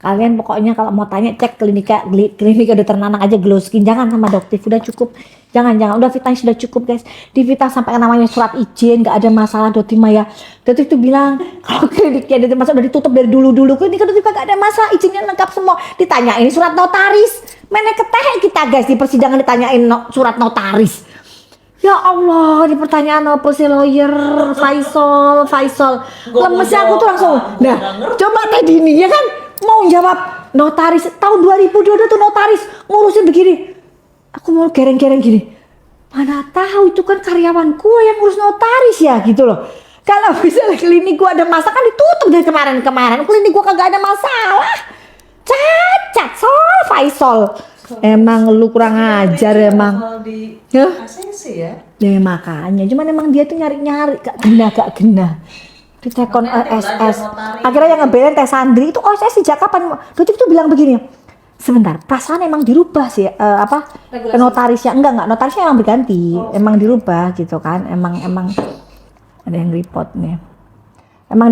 Kalian pokoknya kalau mau tanya cek klinika dokter Nanang aja, Glow Skin, jangan sama Doktif, udah cukup. Jangan udah Vita sudah cukup guys. Di Vita sampai namanya surat izin nggak ada masalah Doktif Maya. Doktif tuh bilang kalau kliniknya Doktif masa udah ditutup dari dulu klinik Doktif nggak ada masalah, izinnya lengkap semua. Ditanyain surat notaris, mana keteh kita guys di persidangan ditanyain surat notaris. Ya Allah, di pertanyaan apa sih lawyer Faisal. Lemesnya aku tuh langsung. Nah, coba tadi ini ya kan mau jawab notaris tahun 2022 tuh notaris ngurusin begini. Aku mau gereng-gereng gini. Mana tahu itu kan karyawan gua yang ngurus notaris ya gitu loh. Kalau misalnya klinik gua ada masalah kan ditutup dari kemarin. Klinik gua kagak ada masalah. Cacat Faisal. Emang lu kurang ajar emang. Ya? Ya makanya, cuman emang dia tuh nyari-nyari gak kena. Ditekon OSS. Akhirnya yang ngebelain Teh Sandri itu OSS sejak kapan? Dokter tuh bilang begini. Sebentar, perasaan emang dirubah sih notarisnya enggak notarisnya emang berganti. Emang dirubah gitu kan. Emang ada yang report nih. Emang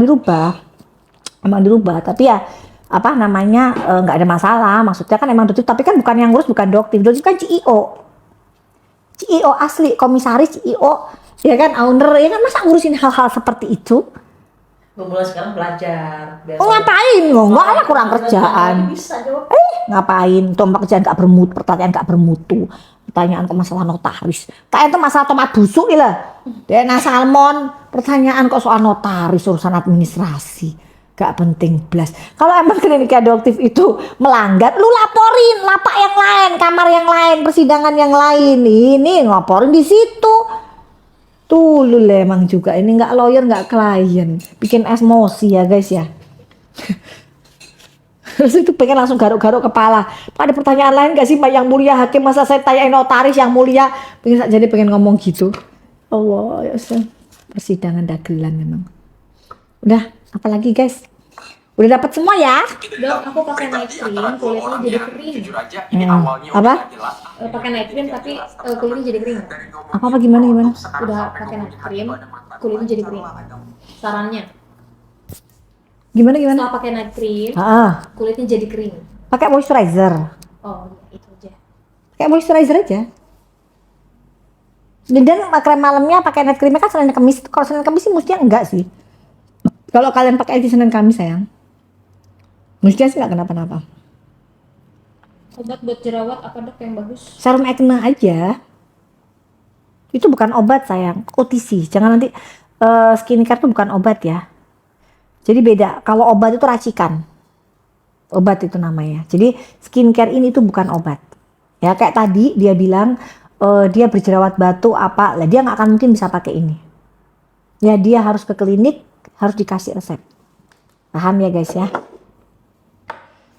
dirubah tapi ya apa namanya nggak ada masalah, maksudnya kan emang Doktif, tapi kan bukan yang ngurus, bukan Doktif kan CEO asli, komisaris CEO ya kan, owner ya kan, masa ngurusin hal-hal seperti itu. Mulai sekarang belajar. Ngapain nggak lah, kurang kerjaan. Ngapain tuh pekerjaan nggak bermutu, pertanyaan nggak bermutu, pertanyaan kok masalah notaris kayak itu masalah tomat busuk lah, DNA salmon, pertanyaan kok soal notaris, urusan administrasi. Gak penting blas. Kalau emang klinik Doktif itu melanggar, lu laporin lapak yang lain, kamar yang lain, persidangan yang lain. Ini ngelaporin di situ. Tuh lu emang juga ini nggak lawyer nggak klien, bikin emosi ya guys ya. Terus itu pengen langsung garuk-garuk kepala. Ada pertanyaan lain gak sih Mbak yang mulia hakim, masa saya tanyain notaris yang mulia? Pengen ngomong gitu. Allah ya persidangan dagelan memang. Udah, apalagi guys? Udah dapat semua ya? Dok, aku pakai night cream, kulitnya jadi kering. Apa? Pakai night cream tapi kulitnya jadi kering. Apa gimana? Udah pakai night cream, kulitnya jadi kering. Sarannya? Gimana? Setelah pakai night cream, kulitnya jadi kering. Pakai moisturizer. Oh, itu aja. Pakai moisturizer aja. Dan krem malamnya pakai night creamnya kan Senin Kamis. Kalau Senin Kamis sih mestinya enggak sih. Kalau kalian pakai di Senin Kamis sayang, mestinya sih nggak kenapa-napa. Obat buat jerawat apa dok yang bagus? Serum acne aja. Itu bukan obat sayang, OTC. Jangan nanti skincare tuh bukan obat ya. Jadi beda. Kalau obat itu racikan. Obat itu namanya. Jadi skincare ini tuh bukan obat. Ya kayak tadi dia bilang dia berjerawat batu apa, lah dia nggak akan mungkin bisa pakai ini. Ya dia harus ke klinik, harus dikasih resep. Paham ya guys ya?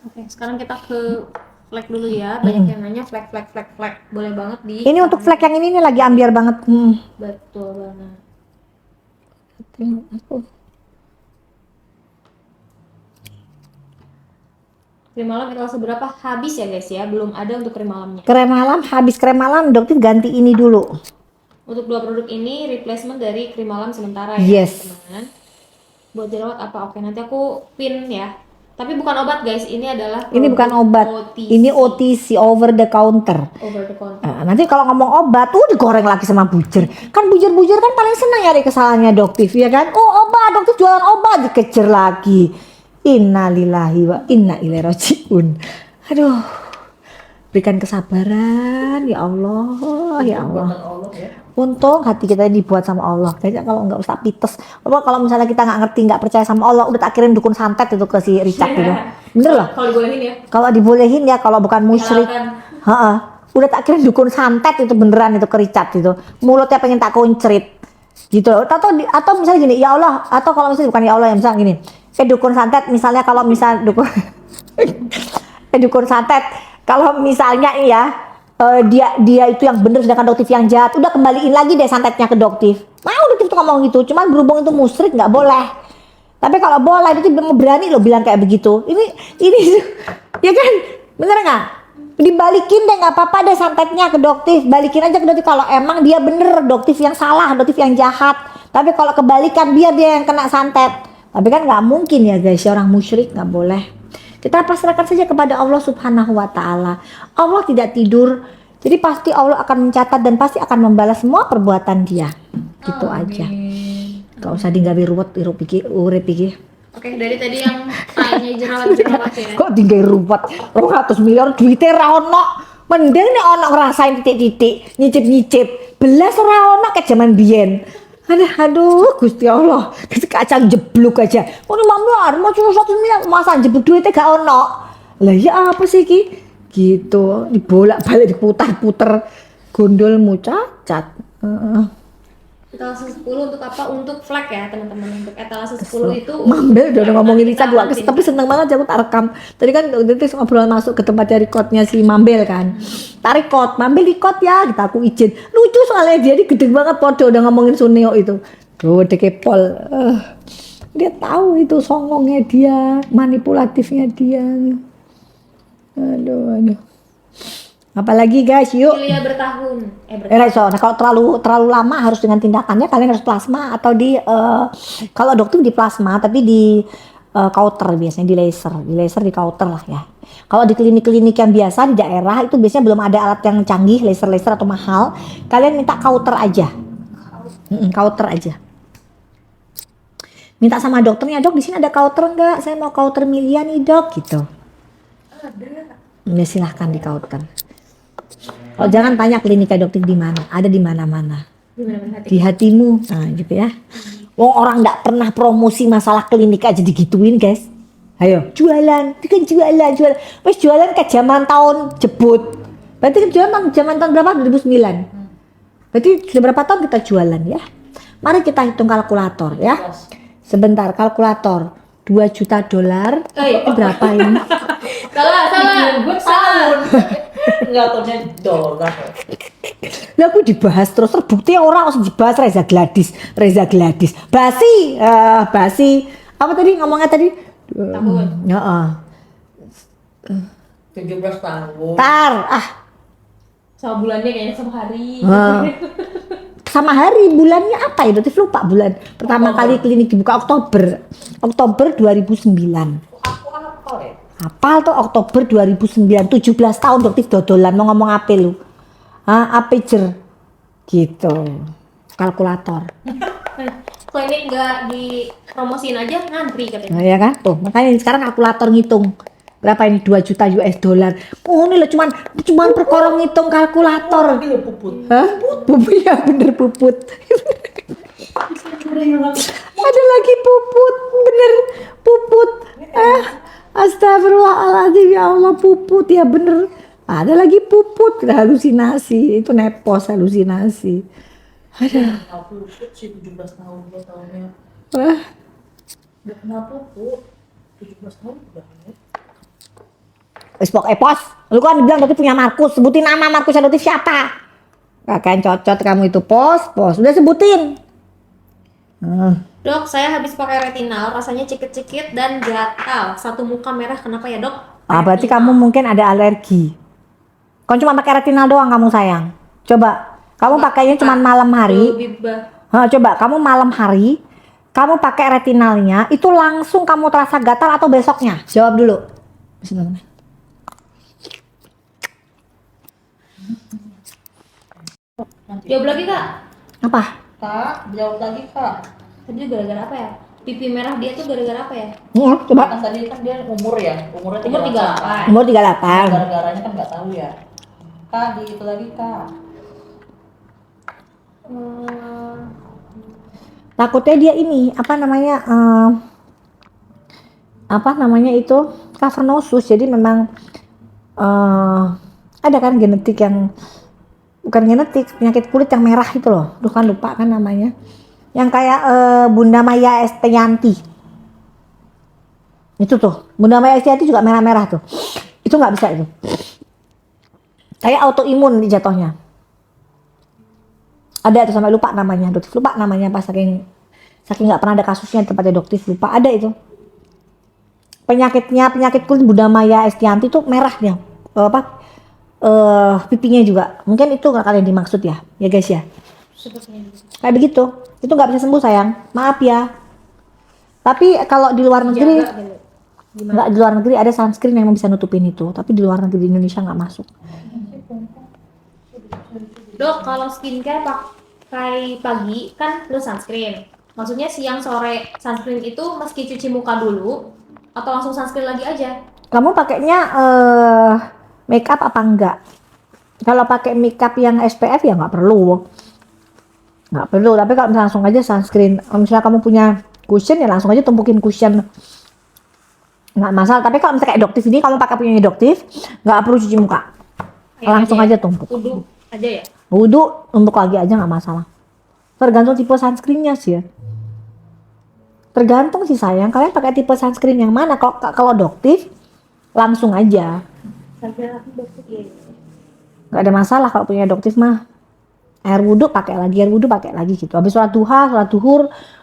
Oke, sekarang kita ke flek dulu ya. Banyak yang nanya flek. Boleh banget di. Ini untuk flek yang ini nih lagi ambiar banget. Betul banget. Krim malam interval seberapa? Habis ya guys ya, belum ada untuk krim malamnya. Krem malam habis, krem malam Dokter ganti ini dulu. Untuk dua produk ini replacement dari krim malam sementara Yes. ya teman-teman. Buat jerawat apa? Oke, nanti aku pin ya. Tapi bukan obat guys, ini adalah Ini bukan obat. OTC. Ini OTC, over the counter. Over the counter. Nanti kalau ngomong obat digoreng lagi sama bujer. Kan bujer kan paling senang nyari kesalahannya Doktif ya kan? Oh obat, Doktif jualan obat, dikejar lagi. Innalillahi wa inna ilaihi rajiun. Aduh. Berikan kesabaran ya Allah, ya Allah. Untung hati kita dibuat sama Allah. Kayaknya kalau nggak usah pites. Kalau misalnya kita nggak ngerti, nggak percaya sama Allah, udah tak kirim dukun santet itu ke si Richard gitu. Bener loh. Kalau dibolehin ya. Kalau dibolehin ya, kalau bukan musyrik. Udah tak kirim dukun santet itu beneran itu ke Richard itu. Mulutnya pengen tak kuncrit. Gitu loh. Atau misalnya gini, ya Allah, atau kalau misalnya bukan ya Allah, yang misalnya gini. Dukun santet misalnya kalau misal dukun dukun santet kalau misalnya ya dia itu yang bener sedangkan Doktif yang jahat, udah kembaliin lagi deh santetnya ke Doktif. Mau Doktif tuh ngomong gitu, cuman berhubung itu musyrik nggak boleh. Tapi kalau boleh Doktif berani loh bilang kayak begitu. Ini ya kan, bener nggak? Dibalikin deh, nggak apa-apa deh santetnya ke Doktif, balikin aja ke Doktif kalau emang dia bener Doktif yang salah, Doktif yang jahat. Tapi kalau kebalikan biar dia yang kena santet. Tapi kan nggak mungkin ya guys, orang musyrik nggak boleh. Kita pasrahkan saja kepada Allah Subhanahu wa taala. Allah tidak tidur. Jadi pasti Allah akan mencatat dan pasti akan membalas semua perbuatan dia. Gitu aja. Gak usah digawe ruwet urip iki. Oke, dari tadi yang tanya jerawat ya. Kok tinggal ruwet 200 miliar duitnya ra ono. Mending nek ono ngerasain titik-titik, nyicip-nyicip. Belas ora ono ke zaman biyen. Aduh, Gusti Allah. Kacang jeblok aja. Ono mamlar, mau cuma 1 miliar masa jeblok duitnya gak ono. Lah ya apa sih ki? Gitu, dibolak-balik diputar-putar. Gondolmu cacat. Etalase 10 untuk apa? Untuk flag ya teman-teman. Untuk etalase 10 itu Mambel udah ngomongin Risa dua kali, tapi seneng banget aja aku tak rekam. Tadi kan nanti ngobrol masuk ke tempat rekodnya si Mambel kan. Tak record, Mambel record ya, kita aku izin. Lucu soalnya dia gede banget podo udah ngomongin Suneo itu. Tuh dekepol. Dia tahu itu songongnya dia, manipulatifnya dia. Aduh. Apalagi guys, yuk. Julia bertahun. So, nah kalau terlalu lama harus dengan tindakannya kalian harus plasma atau di kalau dokter di plasma tapi di kauter biasanya di laser di kauter lah ya. Kalau di klinik-klinik yang biasa di daerah itu biasanya belum ada alat yang canggih laser atau mahal, kalian minta kauter aja. Kauter aja. Minta sama dokternya, dok di sini ada kauter enggak? Saya mau kauter milian nih dok gitu. Ada. Ya silahkan di kauter. Oh jangan tanya klinik dokter di mana, ada di mana-mana. Di hatimu, nah gitu ya. Wong orang nggak pernah promosi masalah klinik aja digituin guys. Ayo jualan, itu kan jualan. Wes jualan ke zaman tahun jebut. Berarti kan jualan zaman tahun berapa? 2009. Berarti sudah berapa tahun kita jualan ya? Mari kita hitung kalkulator ya. Sebentar kalkulator. 2 juta dolar. Berapa ini? Salah. Enggak tahunya dolar. Lah aku dibahas terus terbukti orang harus dibahas Reza Gladys. Basi. Apa tadi ngomongnya tadi? Tahun. Heeh. 17 tahun. Sama bulannya kayaknya sama hari. Sama hari, bulannya apa ya? Dokter lupa bulan. Pertama kali klinik dibuka Oktober 2009. Aku hafal ya. Hafal tuh Oktober 2009, 17 tahun dokter dodolan mau ngomong apa lu? Apa jer? Gitu. Kalkulator. Klinik nggak dipromosin aja ngantri katanya. Nah, ya kan? Tuh, makanya sekarang kalkulator ngitung. Berapa ini 2 juta US dollar. Oh, ini loh cuman perkara ngitung kalkulator. Ini puput. Hah? Puput ya bener puput. Ada lagi puput, bener puput. Astagfirullahaladzim ya Allah puput ya bener. Ada lagi puput, halusinasi itu nepos halusinasi. Ada. Aku puput sih 17 tahun 2 tahunnya. Udah kenal puput 17 tahun udah. Wis pokoknya pos, lu kan bilang Dotif punya Markus, sebutin nama Markus yang Dotif siapa? Kakak cocot kamu itu pos, udah sebutin. Dok, saya habis pakai retinal, rasanya cekit-cekit dan gatal. Satu muka merah, kenapa ya dok? Berarti kamu mungkin ada alergi. Kau cuma pakai retinal doang kamu sayang. Coba, kamu pakainya cuma malam hari. Coba, kamu malam hari, kamu pakai retinalnya, itu langsung kamu terasa gatal atau besoknya? Jawab dulu. Bismillah. Jawab lagi kak. Apa? Kak, jawab lagi kak. Tadi gara-gara apa ya? Pipi merah dia tuh gara-gara apa ya? Coba. Kan tadi kan dia umurnya 38. Umur 38. Gara-garanya kan nggak tahu ya. Kak, di itu lagi kak. Takutnya dia ini apa namanya itu cavernosus. Jadi memang ada kan genetik yang bukan genetik, penyakit kulit yang merah itu loh. Duh kan lupa kan namanya. Yang kayak Bunda Maya Estianty. Itu tuh, Bunda Maya Estianty juga merah-merah tuh. Itu nggak bisa itu. Kayak autoimun di jatuhnya. Ada itu sampai lupa namanya, Doktif lupa namanya pas saking nggak pernah ada kasusnya di tempatnya Doktif lupa ada itu. Penyakit kulit Bunda Maya Estianty tuh merah dia. Pipinya juga. Mungkin itu nggak kalian dimaksud ya guys ya. Kayak begitu. Itu nggak bisa sembuh sayang. Maaf ya. Tapi kalau di luar negeri, Nggak, di luar negeri ada sunscreen yang bisa nutupin itu, tapi di luar negeri, di Indonesia nggak masuk. Dok, kalau skincare pakai pagi kan plus sunscreen. Maksudnya siang sore sunscreen itu meski cuci muka dulu atau langsung sunscreen lagi aja? Kamu pakainya make up apa enggak? Kalau pakai make up yang SPF ya nggak perlu. Nggak perlu, tapi kalau misalnya langsung aja sunscreen. Kalau misalnya kamu punya cushion ya langsung aja tumpukin cushion. Nggak masalah, tapi kalau misalnya kayak Doktif ini kamu pakai punya Doktif, nggak perlu cuci muka. Langsung aja tumpuk. Wudhu aja ya? Wudhu, tumpuk lagi aja nggak masalah. Tergantung tipe sunscreennya sih ya. Tergantung sih sayang, kalian pakai tipe sunscreen yang mana? Kalau Doktif, langsung aja. Sunscreen aku Doktif ya. Nggak ada masalah kalau punya Doktif mah. Air wudhu pakai lagi gitu. Habis sholat duha, sholat duhur,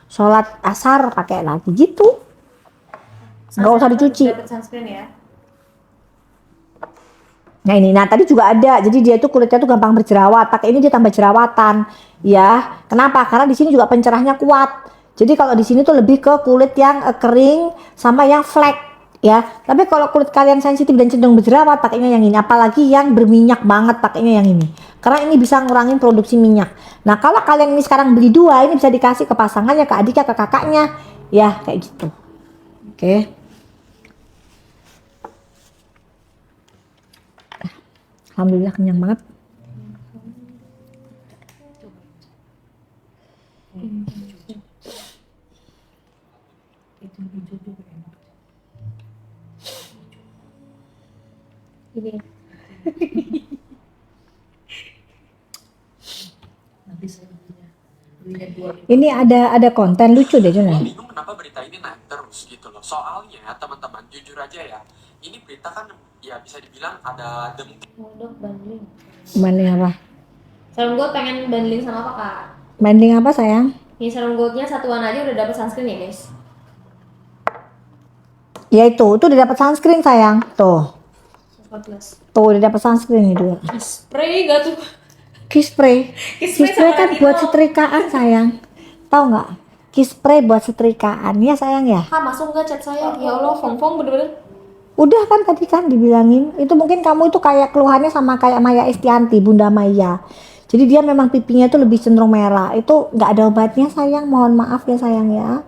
sholat asar pakai lagi gitu. Nggak usah dicuci. Dapat sunscreen ya? Nah ini, nah tadi juga ada. Jadi dia tuh kulitnya tuh gampang berjerawat. Pakai ini dia tambah jerawatan, ya. Kenapa? Karena di sini juga pencerahnya kuat. Jadi kalau di sini tuh lebih ke kulit yang kering sama yang flek, ya. Tapi kalau kulit kalian sensitif dan cenderung berjerawat, pakainya yang ini. Apalagi yang berminyak banget, pakainya yang ini. Karena ini bisa ngurangin produksi minyak. Nah kalau kalian ini sekarang beli dua, ini bisa dikasih ke pasangannya, ke adiknya, ke kakaknya, ya kayak gitu. Oke. Alhamdulillah kenyang banget. Ini. Nanti saya belinya 2. Ini ada konten lucu deh Juna. Gue bingung kenapa berita ini naik terus gitu loh. Soalnya teman-teman jujur aja ya, ini berita kan ya bisa dibilang ada demi Oh, Dok, bundling. Banding apa? Serum Gold pengen bundling sama apa, Kak? Banding apa sayang? Ini Serum Goldnya satuan aja udah dapat sunscreen ya, guys? Ya itu udah dapat sunscreen sayang. Tuh 14. udah dapat sunscreen ini dua. Spray gak tuh? Kiss spray. Kiss Kiss spray spray sama kan retino. buat setrikaan sayang. Tahu nggak? Kiss spray buat setrikaan ya sayang ya. Kak, masuk gak chat saya? Ya Allah, Fong bener-bener. Udah kan tadi kan dibilangin. Itu mungkin kamu itu kayak keluhannya sama kayak Maya Estianti, Bunda Maya. Jadi dia memang pipinya itu lebih cenderung merah. Itu nggak ada obatnya sayang. Mohon maaf ya sayang ya.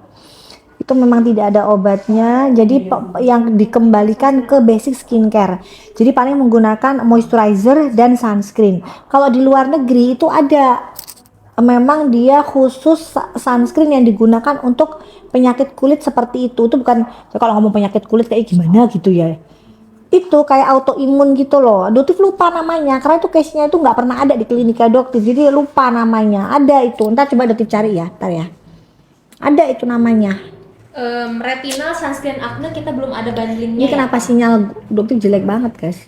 Itu memang tidak ada obatnya. Jadi yang dikembalikan ke basic skincare. Jadi paling menggunakan moisturizer dan sunscreen. Kalau di luar negeri itu ada. Memang dia khusus sunscreen yang digunakan untuk penyakit kulit seperti itu. Itu bukan, kalau ngomong penyakit kulit kayak gimana gitu ya. Itu kayak autoimun gitu loh. Doktif lupa namanya karena itu case-nya itu nggak pernah ada di klinika Doktif. Jadi lupa namanya. Ada itu. Ntar coba Doktif cari ya, ntar ya. Ada itu namanya. Retinol sunscreen acne kita belum ada bundlingnya. Ini kenapa sinyal Doktif jelek banget guys?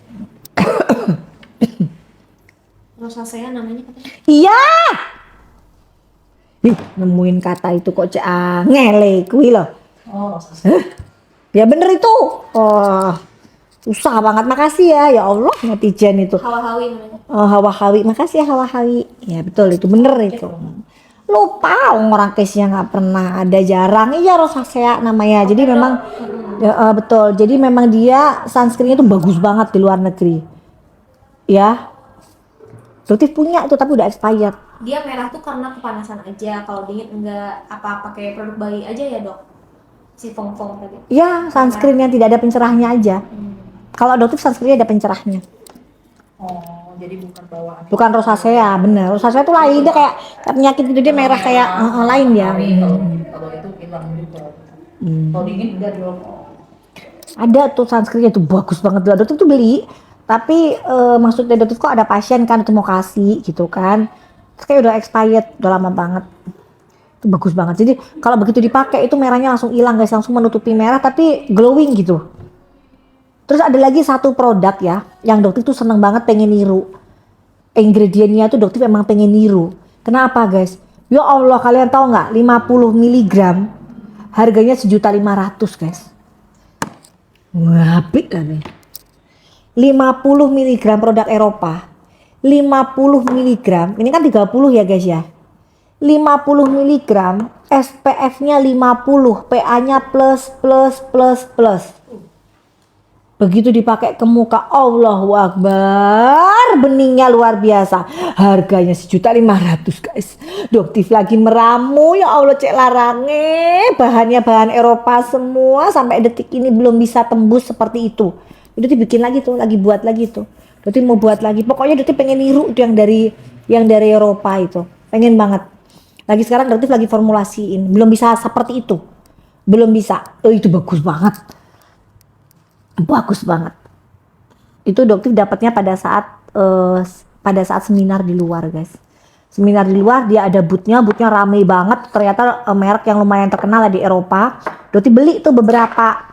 Rosacea namanya katanya. Iya. Ih, nemuin kata itu kok ngele kuwi loh. Oh, rasa. Ya bener itu. Oh, susah banget. Makasih ya. Ya Allah, netizen itu. Hawa-hawi namanya. Oh, Hawa-Hawi. Makasih ya Hawa-Hawi. Ya betul itu bener itu. Lupa orang case-nya nggak pernah ada, jarang. Iya rosacea namanya. Jadi memang ya, betul. Jadi memang dia sunscreen-nya tuh bagus banget di luar negeri. Ya. Doktif punya itu tapi udah expired. Dia merah tuh karena kepanasan aja. Kalau dingin enggak, apa pakai produk bayi aja ya, Dok? Si Fong tadi. Ya, sunscreen yang tidak ada pencerahnya aja. Kalau Doktif sunscreen ada pencerahnya. Oh, jadi bukan bawaan. Bukan rosacea, bener. Rosacea itu lain, dia kayak penyakit gitu, dia merah kayak lain dia. Kalau itu hilang juga. Kalau dingin udah dong. Ada tuh sunscreennya tuh bagus banget. Doktif tuh beli, tapi maksudnya Doktif kok ada pasien kan itu mau kasih gitu kan. Terus kayak udah expired, udah lama banget. Itu bagus banget. Jadi kalau begitu dipakai itu merahnya langsung hilang guys, langsung menutupi merah tapi glowing gitu. Terus ada lagi satu produk ya, yang Doktif tuh seneng banget pengen niru. Ingredientnya tuh Doktif emang pengen niru. Kenapa guys? Ya Allah, kalian tahu nggak? 50 mg harganya 1.500.000 guys. Ngapik lah nih. 50 mg produk Eropa. 50 mg, ini kan 30 ya guys ya. 50 mg SPF-nya 50, PA-nya plus. Begitu dipakai ke muka, Allahu Akbar, beningnya luar biasa. Harganya 1.500.000 guys. Doktif lagi meramu, ya Allah cek larange. Bahannya bahan Eropa semua, sampai detik ini belum bisa tembus seperti itu. Itu dibikin lagi tuh, lagi buat lagi tuh. Doktif mau buat lagi. Pokoknya Doktif pengen niru itu yang dari Eropa itu. Pengen banget. Lagi sekarang Doktif lagi formulasiin, belum bisa seperti itu. Belum bisa. Oh, itu bagus banget. Bagus banget. Itu Doktif dapatnya pada saat seminar di luar guys. Seminar di luar dia ada boothnya rame banget. Ternyata merek yang lumayan terkenal di Eropa. Doktif beli tuh beberapa.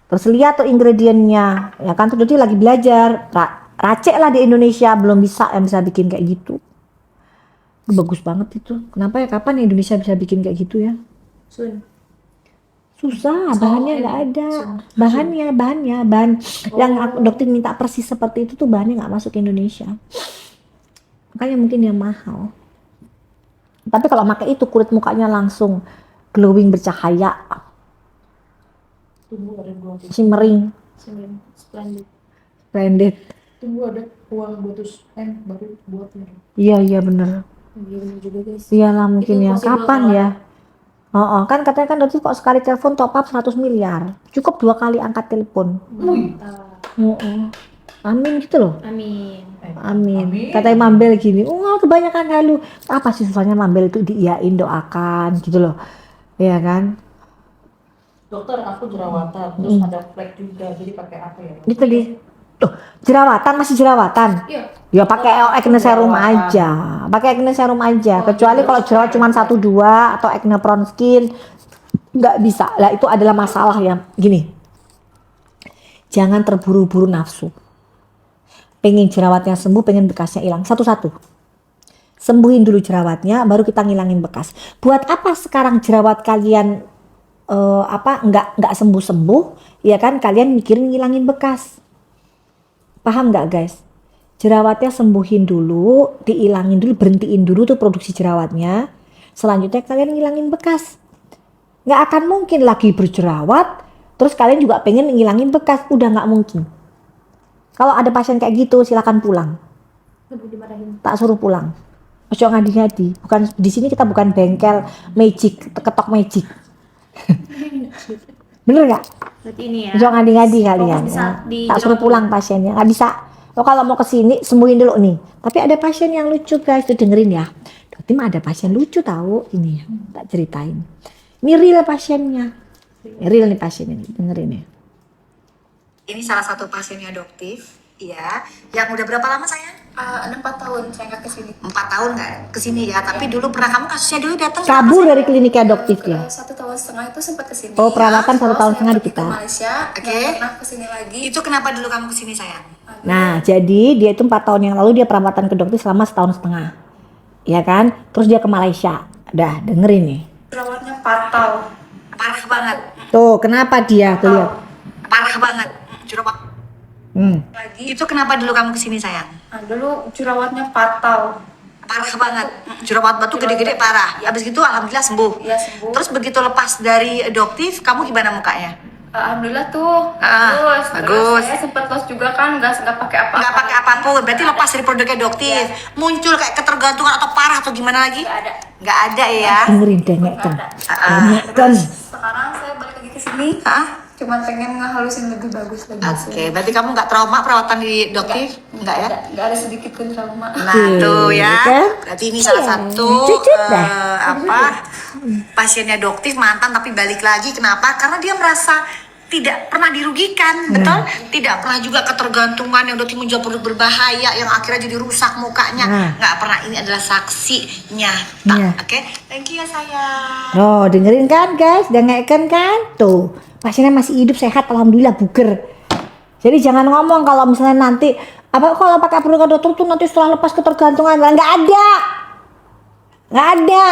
Terus lihat tuh ingredientnya, ya kan? Tuh Doktif lagi belajar. Racek lah di Indonesia belum bisa yang bisa bikin kayak gitu. Bagus banget itu. Kenapa ya? Kapan ya Indonesia bisa bikin kayak gitu ya? Susah, bahannya nggak ada. Bahan yang Dokter minta persis seperti itu tuh bahannya nggak masuk ke Indonesia. Makanya mungkin dia mahal. Tapi kalau pakai itu kulit mukanya langsung glowing, bercahaya, Tunggu ada dua tuh. shimmering, splendid. Tunggu ada uang 200M baru buatnya. Iya bener. Iya bener juga guys. Iyalah mungkin Itu ya. possible Kapan banget. ya? Kan katanya kan Dokter kok sekali telepon top up 100 miliar. Cukup 2 kali angkat telepon. Amin gitu loh. Amin. Amin. Katanya Mambel gini, kebanyakan halu. Apa sih susahnya Mambel itu diiyain, doakan gitu loh. Iya kan? Dokter, aku jerawatan, terus ada flek juga, jadi pakai apa ya? Itu tadi. Tuh, jerawatan masih jerawatan. Iya. Ya pakai acne serum aja. Pakai acne serum aja. Kecuali kalau jerawat cuma 1-2 atau acne prone skin nggak bisa. Lah itu adalah masalah yang gini. Jangan terburu-buru nafsu. Pengen jerawatnya sembuh, pengen bekasnya hilang satu-satu. Sembuhin dulu jerawatnya, baru kita ngilangin bekas. Buat apa sekarang jerawat kalian nggak sembuh-sembuh, ya kan? Kalian mikirin ngilangin bekas. Paham nggak guys? Jerawatnya sembuhin dulu, diilangin dulu, berhentiin dulu tuh produksi jerawatnya. Selanjutnya kalian ngilangin bekas. Nggak akan mungkin lagi berjerawat, terus kalian juga pengen ngilangin bekas. Udah nggak mungkin. Kalau ada pasien kayak gitu, silakan pulang. Dimarahin. Tak suruh pulang. Ojo ngadi-ngadi. Bukan di sini kita bukan bengkel magic, ketok magic. Bener nggak? Berarti ini ya. Jangan ngadi-ngadi kalian. Fokus Ya. di Tak suruh jerawat pulang pasiennya. Nggak bisa. Lo kalau mau kesini sembuhin dulu nih. Tapi ada pasien yang lucu guys. Tuh dengerin ya. Dokter mah ada pasien lucu tahu. Ini ya. Tak ceritain. Ini real pasiennya. Real nih pasiennya nih. Dengerin ya. Ini salah satu pasiennya Doktif. Iya. Yang udah berapa lama sayang? 4 tahun saya nggak kesini. 4 tahun nggak kesini ya. Tapi dulu pernah kamu kasusnya dulu datang. Kabur dari kliniknya Doktif ya. 1 tahun setengah itu sempat kesini. Oh, perawatan 1 Terus tahun saya setengah di pergi kita. ke Malaysia. Oke. Nggak pernah kesini lagi. Itu kenapa dulu kamu kesini sayang? Nah, jadi dia itu 4 tahun yang lalu dia perawatan ke Doktif selama 1,5 tahun. Ya kan? Terus dia ke Malaysia. Dah, dengerin nih. Jerawatnya fatal. Parah banget. Tuh, kenapa dia? Tuh lihat. Parah banget. Jerawat. Lagi. Itu kenapa dulu kamu kesini sayang? Nah, dulu jerawatnya fatal. Parah banget. Jerawat batu gede-gede parah. Habis gitu alhamdulillah sembuh. Iya sembuh. Terus begitu lepas dari Doktif, kamu gimana mukanya? Alhamdulillah tuh bagus. bagus. Terus saya sempat los juga kan, nggak pakai apa-apa. Nggak pakai apapun, berarti lepas dari produknya Doktif. Muncul kayak ketergantungan atau parah atau gimana lagi? Nggak ada. Nggak ada ya. Dengerin dengekkan. Terus sekarang saya balik lagi ke sini. Hah? Cuma pengen ngehalusin lebih bagus lagi. Oke, berarti kamu nggak trauma perawatan di Doktif? Nggak ya? Nggak ada sedikit pun trauma. Nah tuh ya, berarti ini salah satu pasiennya Doktif mantan tapi balik lagi. Kenapa? Karena dia merasa tidak pernah dirugikan, betul? Tidak pernah juga ketergantungan yang Doktif menjual produk berbahaya yang akhirnya jadi rusak mukanya. Nggak pernah. Ini adalah saksi nyata. Oke, thank you ya sayang. Oh, dengerin kan guys, dengarkan kan? Tuh, pasiennya masih hidup sehat, alhamdulillah buger. Jadi jangan ngomong kalau misalnya nanti kalau pakai produk Dokter tuh nanti setelah lepas ketergantungan, nggak ada.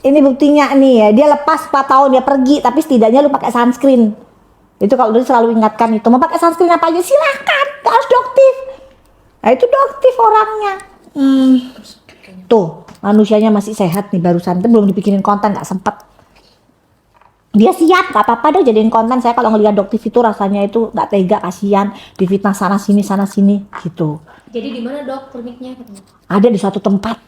Ini buktinya nih ya, dia lepas 4 tahun dia pergi, tapi setidaknya lu pakai sunscreen. Itu kalau dia selalu ingatkan itu, mau pakai sunscreen apa aja silakan, gak harus Doktif. Nah itu Doktif orangnya. Tuh manusianya masih sehat nih, barusan itu belum dibikinin konten, nggak sempet. Dia siap, nggak apa-apa deh jadiin konten. Saya kalau ngeliat dokter itu rasanya itu nggak tega, kasihan, difitnah sana sini gitu. Jadi di mana dok kliniknya? Ada di suatu tempat